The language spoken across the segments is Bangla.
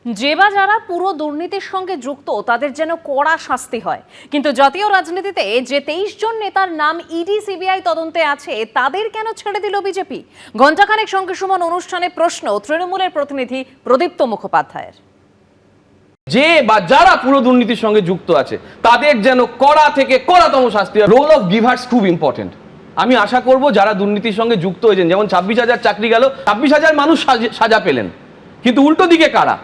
যে বা যারা পুরো দুর্নীতির সঙ্গে যুক্ত তাদের যেন কড়া শাস্তি হয়, কিন্তু জাতীয় রাজনীতিতে যে 23 জন নেতার নাম ইডি সিবিআই তদন্তে আছে তাদের কেন ছেড়ে দিল বিজেপি? ঘণ্টাখানেক সঙ্গে সুমন অনুষ্ঠানে প্রশ্ন তৃণমূলের প্রতিনিধি প্রদীপ্ত মুখোপাধ্যায়ের। যে বা যারা পুরো দুর্নীতির সঙ্গে যুক্ত আছে তাদের যেন কড়া থেকে কড়াতম শাস্তি হয়। রোল অফ গিভার্স খুব ইম্পর্টেন্ট। আমি আশা করব যারা দুর্নীতির সঙ্গে যুক্ত হয়েছেন, যেমন 26,000 চাকরি গেল, 26,000 মানুষ সাজা পেলেন, কিন্তু উল্টো দিকে কারা,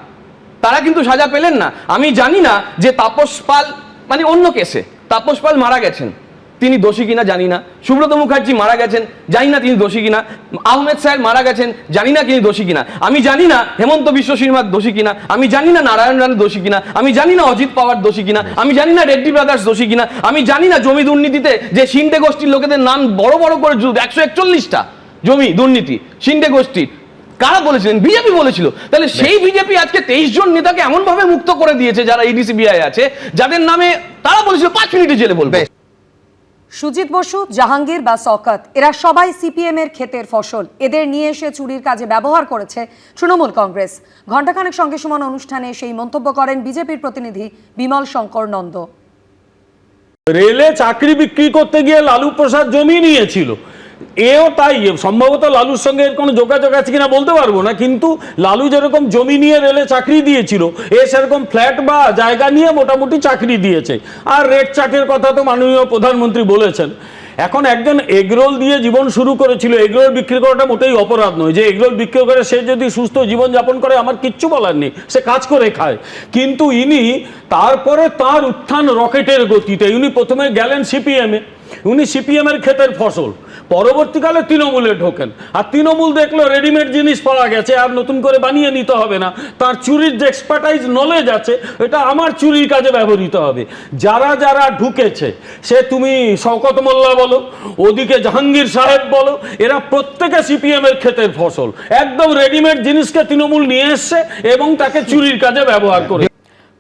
তারা কিন্তু সাজা পেলেন না। আমি জানি না যে তাপস পাল, মানে অন্য কেসে তাপস পাল মারা গেছেন, তিনি দোষী কিনা জানি না। সুব্রত মুখার্জি মারা গেছেন, জানি না তিনি দোষী কিনা। আহমেদ সাহেব মারা গেছেন, জানি না তিনি দোষী কিনা। আমি জানি না হেমন্ত বিশ্ব শর্মা দোষী কিনা। আমি জানি না নারায়ণ রানা দোষী কিনা। আমি জানি না অজিত পাওয়ার দোষী কিনা। আমি জানি না রেড্ডি ব্রাদার্স দোষী কিনা। আমি জানি না জমি দুর্নীতিতে যে শিন্ডে গোষ্ঠীর লোকেদের নাম বড় বড় করে 141টা জমি দুর্নীতি শিন্ডে গোষ্ঠীর, কারা বলেছিলেন? বিজেপি বলেছিল। তাহলে সেই বিজেপি আজকে 23 জন নেতাকে এমন ভাবে মুক্ত করে দিয়েছে যারা ইডি সিবিআই আছে, যাদের নামে তারা বলেছিল 5 মিনিটে জেলে বলবে। সুজিত বসু, জাহাঙ্গীর বা শওকত, এরা সবাই সিপিএম এর ক্ষেতের ফসল। এদের নিয়ে এসে চুরির কাজে ব্যবহার করেছে তৃণমূল কংগ্রেস। ঘণ্টাখানেক সঙ্গে সমান অনুষ্ঠানে সেই মন্তব্য করেন বিজেপির প্রতিনিধি বিমল শঙ্কর নন্দ। রেলে চাকরি বিক্রি করতে গিয়ে লালু প্রসাদ জমি নিয়েছিল, এও তাই। সম্ভবত লালুর সঙ্গে এর কোনো যোগাযোগ আছে কিনা বলতে পারবো না, কিন্তু লালু যেরকম জমি নিয়ে রেলে চাকরি দিয়েছিল, এ সেরকম ফ্ল্যাট বা জায়গা নিয়ে মোটামুটি চাকরি দিয়েছে। আর রেড চার্টের কথা তো মাননীয় প্রধানমন্ত্রী বলেছেন। এখন একজন এগরোল দিয়ে জীবন শুরু করেছিল, এগরোল বিক্রি করাটা মোটেই অপরাধ নয়। যে এগরোল বিক্রি করে সে যদি সুস্থ জীবন যাপন করে, আমার কিচ্ছু বলার নেই, সে কাজ করে খায়। কিন্তু ইনি তারপরে তার উত্থান রকেটের গতিতে। ইনি প্রথমে গেলেন সিপিএমে, উনি সিপিএম এর ক্ষেতের ফসল, পরবর্তীকালে তৃণমূলে ঢোকেন। আর তৃণমূল দেখলো রেডিমেড জিনিস পাওয়া গেছে, আর নতুন করে বানিয়ে নিতে হবে না, তার চুরির যে এক্সপার্টাইজ নলেজ আছে এটা আমার চুরির কাজে ব্যবহৃত হবে। যারা যারা ঢুকেছে, সে তুমি শওকত মোল্লা বলো, ওদিকে জাহাঙ্গীর সাহেব বলো, এরা প্রত্যেকে সিপিএম এর ক্ষেতের ফসল। একদম রেডিমেড জিনিসকে তৃণমূল নিয়ে এসছে এবং তাকে চুরির কাজে ব্যবহার করে।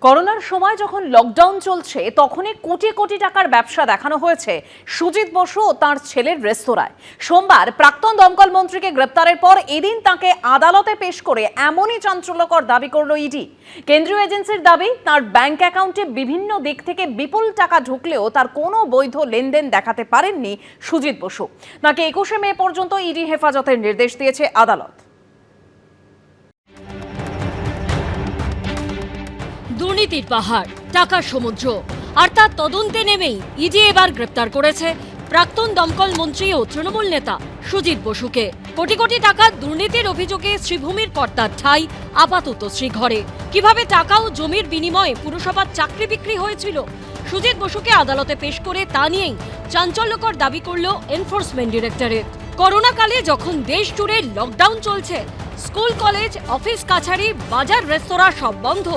করোনার সময় যখন লকডাউন চলছে তখনই কোটি কোটি টাকার ব্যবসা দেখানো হয়েছে সুজিত বসু ও তাঁর ছেলের রেস্তোরাঁয়। সোমবার প্রাক্তন দমকল মন্ত্রীকে গ্রেপ্তারের পর এদিন তাকে আদালতে পেশ করে এমনই চাঞ্চল্যকর দাবি করল ইডি। কেন্দ্রীয় এজেন্সির দাবি, তার ব্যাংক অ্যাকাউন্টে বিভিন্ন দিক থেকে বিপুল টাকা ঢুকলেও তার কোনো বৈধ লেনদেন দেখাতে পারেননি সুজিত বসু। তাকে 21শে মে পর্যন্ত ইডি হেফাজতের নির্দেশ দিয়েছে আদালত। দুর্নীতির পাহাড়, টাকার সমুদ্র, আর তার তদন্তে নেমেই ইডি এবার গ্রেপ্তার করেছে প্রাক্তন দমকল মন্ত্রী ও তৃণমূল নেতা সুজিত বসুকে। কোটি কোটি টাকার দুর্নীতির অভিযোগে শ্রীভূমির কর্তার ঠাঁই আপাতত শ্রীঘরে। কিভাবে টাকা ও জমির বিনিময়ে পুরসভার চাকরি বিক্রি হয়েছিল, সুজিত বসুকে আদালতে পেশ করে তা নিয়েই চাঞ্চল্যকর দাবি করল এনফোর্সমেন্ট ডিরেক্টরেট। করোনা কালে যখন দেশ জুড়ে লকডাউন চলছে, স্কুল কলেজ অফিস কাছারি বাজার রেস্তোরাঁ সব বন্ধ,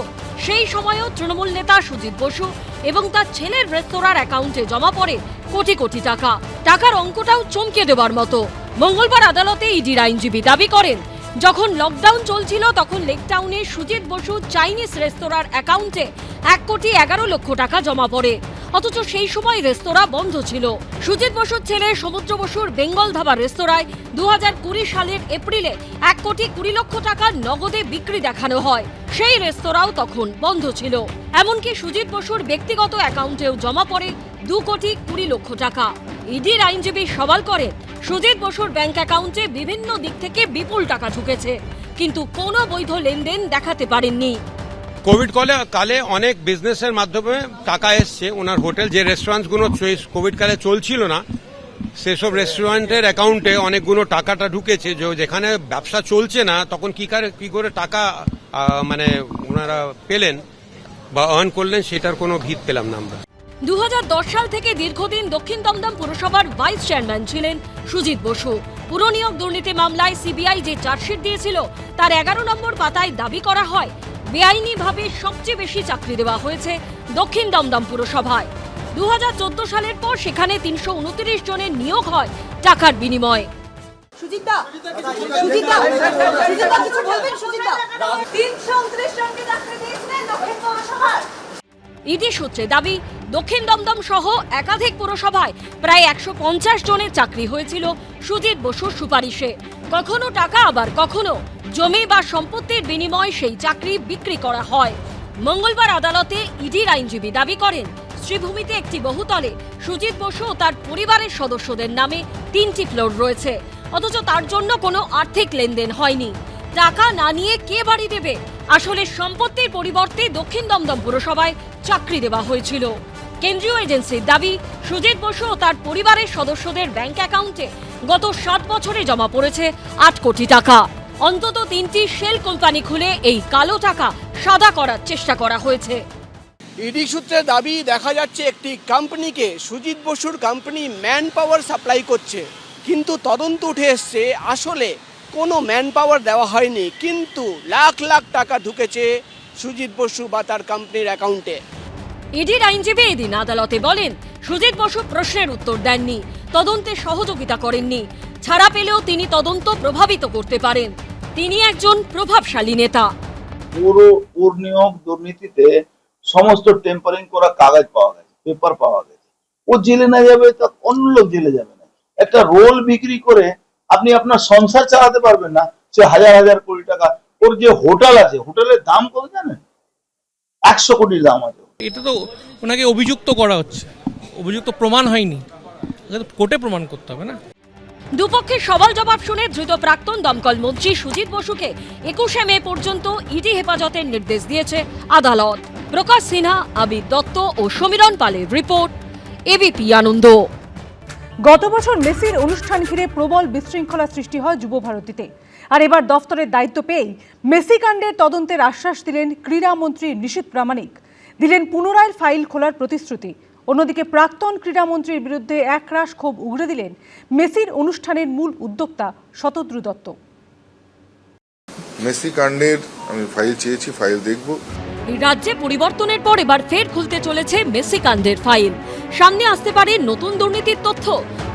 সেই সময়ও তৃণমূল নেতা সুজিত বসু এবং তার ছেলের রেস্তোরাঁর অ্যাকাউন্টে জমা পড়ে কোটি কোটি টাকা। টাকার অঙ্কটাও চমকে দেওয়ার মতো। মঙ্গলবার আদালতে ইডির আইনজীবী দাবি করেন, যখন লকডাউন চলছিল তখন লেকটাউনে সুজিত বসু চাইনিজ রেস্তোরাঁর অ্যাকাউন্টে 1,11,00,000 টাকা জমা পড়ে, অথচ সেই সময় রেস্তোরাঁ বন্ধ ছিল। সুজিত বসুর ছেলে সমুদ্র বসুর বেঙ্গল ধাবা রেস্তোরাঁয় 2020 সালের এপ্রিলে 1,20,00,000 টাকা নগদে বিক্রি দেখানো হয়। সেই রেস্তোরাঁও তখন বন্ধ ছিল। এমনকি সুজিত বসুর ব্যক্তিগত অ্যাকাউন্টেও জমা পড়ে 2,20,00,000 টাকা। ইডির আইনজীবী সওয়াল করেন, সুজিত বসুর ব্যাংক অ্যাকাউন্টে বিভিন্ন দিক থেকে বিপুল টাকা ঢুকেছে, কিন্তু কোনো বৈধ লেনদেন দেখাতে পারেননি। কোভিড কালে অনেক বিজনেসের মাধ্যমে টাকা এসছে ওনার হোটেল, যে রেস্টুরেন্টসগুলো কোভিড কালে চলছিল না সেসব রেস্টুরেন্টের অ্যাকাউন্টে অনেকগুলো টাকাটা ঢুকেছে। যেখানে ব্যবসা চলছে না তখন কি করে টাকা মানে ওনারা পেলেন বা আর্ন করলেন, সেটার কোনো ভিত পেলাম না আমরা। 2010 সাল থেকে দীর্ঘদিন দক্ষিণ দমদম পুরসভার ভাইস চেয়ারম্যান ছিলেন সুজিত বসু। পুরনিয়োগ দুর্নীতি মামলায় সিবিআই যে চার্জশিট দিয়েছিল তার 11 নম্বর পাতায় দাবি করা হয়, বেআইনিভাবে সবচেয়ে বেশি চাকরি দেওয়া হয়েছে দক্ষিণ দমদম পুরসভায়। 2014 সালের পর সেখানে 329 জনের নিয়োগ হয় টাকার বিনিময়ে। ইডি সূত্রে দাবি, দক্ষিণ দমদম সহ একাধিক পুরসভায় প্রায় 150 জনের চাকরি হয়েছিল সুজিত বসুর সুপারিশে। কখনো টাকা, আবার কখনো জমি বা সম্পত্তির বিনিময়ে সেই চাকরি বিক্রি করা হয়। মঙ্গলবার আদালতে ইডির আইনজীবী দাবি করেন, শ্রীভূমিতে একটি বহুতলে সুজিত বসু ও তার পরিবারের সদস্যদের নামে 3টি ফ্লোর রয়েছে, অথচ তার জন্য কোনো আর্থিক লেনদেন হয়নি। টাকা না নিয়ে কে বাড়ি দেবে? আসলে সম্পত্তির পরিবর্তে দক্ষিণ দমদম পুরসভায় চাকরি দেওয়া হয়েছিল। কেন্দ্রীয় এজেন্সির দাবি, সুজিত বসু ও তার পরিবারের সদস্যদের ব্যাংক অ্যাকাউন্টে গত 7 বছরে জমা পড়েছে 8 কোটি টাকা। অন্তত 3টি শেল কোম্পানি খুলে এই কালো টাকা সাদা করার চেষ্টা করা হয়েছে। ইডি সূত্রের দাবি, দেখা যাচ্ছে একটি কোম্পানিকে সুজিত বসুর কোম্পানি ম্যান পাওয়ার সাপ্লাই করছে, কিন্তু তদন্ত উঠে এসছে আসলে কোনো ম্যান পাওয়ার দেওয়া হয়নি, কিন্তু লাখ লাখ টাকা ঢুকেছে সুজিত বসু বা তার কোম্পানির অ্যাকাউন্টে। ইডির আইনজীবী এদিন আদালতে বলেন, সুজিত বসু প্রশ্নের উত্তর দেননি, তদন্তে সহযোগিতা করেননি। ছাড়া পেলেও তিনি তদন্ত প্রভাবিত করতে পারেন। তিনি একজন প্রভাবশালী নেতা। পুরো নিয়োগ দুর্নীতিতে সমস্ত টেম্পারিং করা কাগজ পাওয়া গেছে, পেপার পাওয়া গেছে। ও জেলে না যাবে তা অন্য লোক জেলে যাবে না। একটা রোল বিক্রি করে আপনি আপনার সংসার চালাতে পারবেন না, সে হাজার হাজার কোটি টাকা। ওর যে হোটেল আছে, হোটেলের দাম কত জানেন? 100 কোটির দাম আছে। এটা তো ওনাকে অভিযুক্ত করা হচ্ছে, অভিযুক্ত প্রমাণ হয়নি, কোর্টে প্রমাণ করতে হবে না। দুপক্ষের সওয়াল জবাব শুনে দ্রুত প্রাক্তন দমকল মন্ত্রী সুজিত বসুকে 21শে মে পর্যন্ত ইডি হেফাজতের নির্দেশ দিয়েছে আদালত। প্রকাশ সিনহা, আবির দত্ত ও সমীরণ পালের রিপোর্ট, এবিপি আনন্দ। গত বছর মেসির অনুষ্ঠান ঘিরে প্রবল বিশৃঙ্খলা সৃষ্টি হয় যুবভারতীতে। আর এবার দফতরের দায়িত্ব পেয়েই মেসি কাণ্ডের তদন্তের আশ্বাস দিলেন ক্রীড়ামন্ত্রী নিশীথ প্রামাণিক, দিলেন পুনরায় ফাইল খোলার প্রতিশ্রুতি। অন্যদিকে প্রাক্তন ক্রীড়ামন্ত্রীর বিরুদ্ধে একরাশ ক্ষোভ উগরে দিলেন মেসির অনুষ্ঠানের মূল উদ্যোক্তা শতদ্রু দত্ত। মেসি কাণ্ডের আমি ফাইল চেয়েছি, ফাইল দেখব। রাজ্যে পরিবর্তনের পর এবার ফের খুলতে চলেছে মেসি কাণ্ডের ফাইল। সামনে আসতে পারে নতুন দুর্নীতির তথ্য।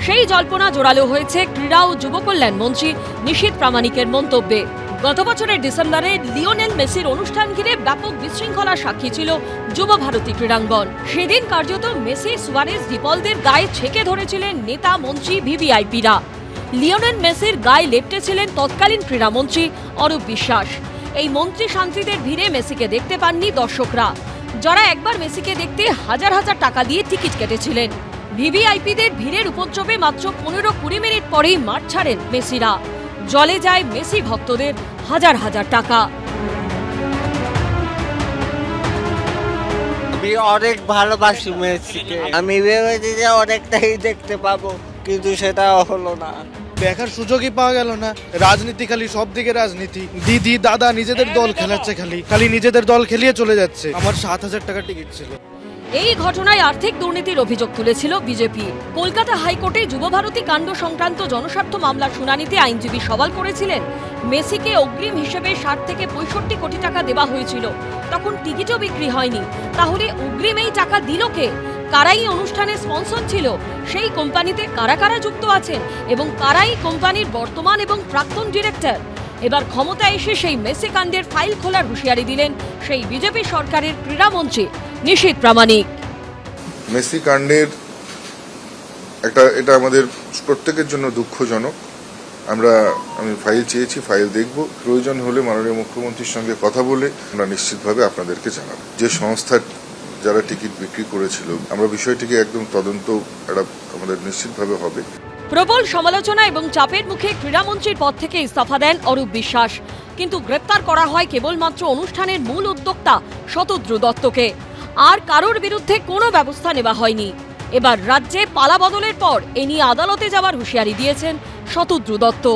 সেই জল্পনা জোরালো হয়েছে ক্রীড়া ও যুব কল্যাণ মন্ত্রী নিশীথ প্রামাণিকের মন্তব্যে। গত বছরের ডিসেম্বরে লিওনেল মেসির অনুষ্ঠান ঘিরে ব্যাপক বিশৃঙ্খলার সাক্ষী ছিল যুব ভারতী ক্রীড়াঙ্গন। সেদিন কার্যত মেসি, সুয়ারেজ, ডিপলদের গায়ে ছেকে ধরেছিলেন নেতা, মন্ত্রী, ভিভিআইপিরা। লিওনেল মেসির গায়ে লেপটেছিলেন তৎকালীন ক্রীড়ামন্ত্রী অরূপ বিশ্বাস। এই মন্ত্রী শান্তিদের ভিড়ে মেসিকে দেখতে পাননি দর্শকরা, যারা একবার মেসিকে দেখতে হাজার হাজার টাকা দিয়ে টিকিট কেটেছিলেন। ভিভিআইপিদের ভিড়ের উপদ্রবে মাত্র 15-20 মিনিট পরেই মাঠ ছাড়েন মেসিরা। জলে যায় মেসি ভক্তদের হাজার হাজার টাকা। আমি অনেক ভালোবাসি মেসিকে, আমি ভেবেছি যে অনেকটাই দেখতে পাবো, কিন্তু সেটা হলো না। দেখার সুযোগই পাওয়া গেল না। রাজনীতি, খালি সব দিকে রাজনীতি। দিদি দাদা নিজেদের দল খেলাচ্ছে, খালি নিজেদের দল খেলিয়ে চলে যাচ্ছে। আমার 7,000 টাকা টিকিট ছিল। এই ঘটনায় আর্থিক দুর্নীতির অভিযোগ তুলেছিল বিজেপি। কলকাতা হাইকোর্টে যুবভারতী কাণ্ড সংক্রান্ত জনস্বার্থ মামলার শুনানিতে আইনজীবী সওয়াল করেছিলেন, মেসিকে অগ্রিম হিসেবে 60 থেকে 65 কোটি টাকা দেওয়া হয়েছিল, তখন টিকিটও বিক্রি হয়নি। তাহলে অগ্রিম এই টাকা দিল কে? কারাই অনুষ্ঠানের স্পন্সর ছিল? সেই কোম্পানিতে কারা কারা যুক্ত আছেন এবং কারাই কোম্পানির বর্তমান এবং প্রাক্তন ডিরেক্টর? এবার ক্ষমতায় এসে সেই মেসি কাণ্ডের ফাইল খোলার হুঁশিয়ারি দিলেন সেই বিজেপি সরকারের ক্রীড়ামন্ত্রী নিশীথ প্রামাণিক। মেসি কাণ্ডের এটা আমাদের প্রত্যেকের জন্য দুঃখজনক। আমি ফাইল চেয়েছি, ফাইল দেখব। প্রয়োজন হলে মাননীয় মুখ্যমন্ত্রীর সঙ্গে কথা বলে আমরা নিশ্চিতভাবে আপনাদেরকে জানাবো। যে সংস্থার যারা টিকিট বিক্রি করেছিল, আমরা বিষয়টিকে একদম তদন্ত আমাদের নিশ্চিতভাবে হবে। প্রবল সমালোচনা এবং চাপের মুখে ক্রীড়ামন্ত্রীর পদ থেকে ইস্তফা দেন অরূপ বিশ্বাস, কিন্তু গ্রেপ্তার করা হয় কেবলমাত্র অনুষ্ঠানের মূল উদ্যোক্তা শতদ্রু দত্তকে। আর কারোর বিরুদ্ধে কোনো ব্যবস্থা নেওয়া হয়নি। এবার রাজ্যে পালা বদলের পর এ নিয়ে আদালতে যাওয়ার হুঁশিয়ারি দিয়েছেন Shatadru Dutta.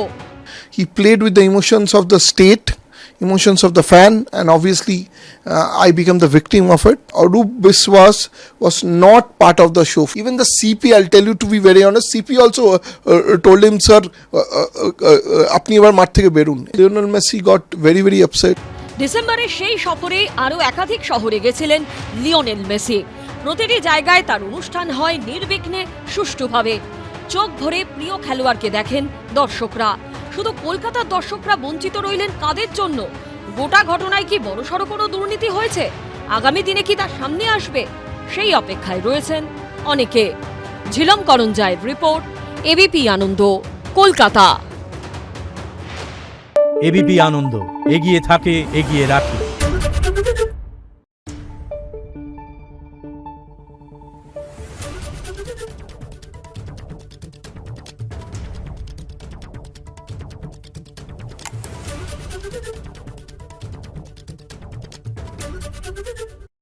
He played with the emotions of the state, emotions of the fan, and obviously I became the victim of it. Arup Biswas was not part of the show. Even the CP, I'll tell you to be very honest, CP also told him, sir, apni ebar mat theke berun. Lionel Messi got very, very upset. ডিসেম্বরে সেই সফরে আরও একাধিক শহরে গেছিলেন লিওনেল মেসি। প্রতিটি জায়গায় তার অনুষ্ঠান হয় নির্বিঘ্নে, সুষ্ঠুভাবে। চোখ ভরে প্রিয় খেলোয়াড়কে দেখেন দর্শকরা। শুধু কলকাতার দর্শকরা বঞ্চিত রইলেন কাদের জন্য? গোটা ঘটনায় কি বড়সড় কোনো দুর্নীতি হয়েছে? আগামী দিনে কি তার সামনে আসবে? সেই অপেক্ষায় রয়েছেন অনেকে। ঝিলম করঞ্জায়ের রিপোর্ট, এবিপি আনন্দ, কলকাতা। এবিপি আনন্দ, এগিয়ে থাকে, এগিয়ে রাখে।